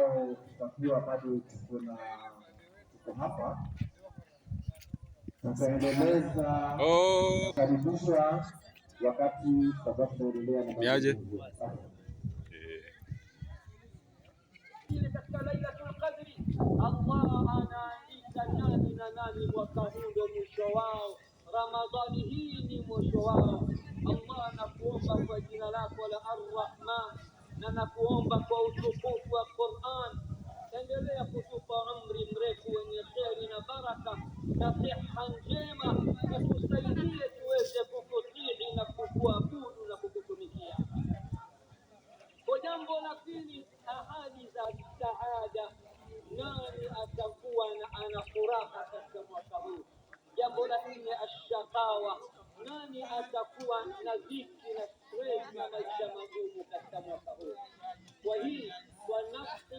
ambao tutakuwa bado tuko hapa, tutaendeleza karibisha wakati tutakuwa tunaendelea na mazungumzo. Katika Lailatul Qadri Allah anaandika nani mwaka huu ndio mwisho wao, Ramadhani hii ni mwisho wao. Allah nakuomba kwa jina lako la Ar-Rahman na nakuomba kwa utukufu wa Qur'an, endelea kutupa umri mrefu wenye kheri na baraka na siha njema, na tusaidie tuweze kukutii na kukuabudu na kukutumikia. Kwa jambo la pili, ahadi za saada, nani atakuwa ana furaha katika mwaka huu? Jambo la nne, ashakawa, nani atakuwa na dhiki na stress na maisha magumu katika mwaka huu? Kwa hii, kwa nafsi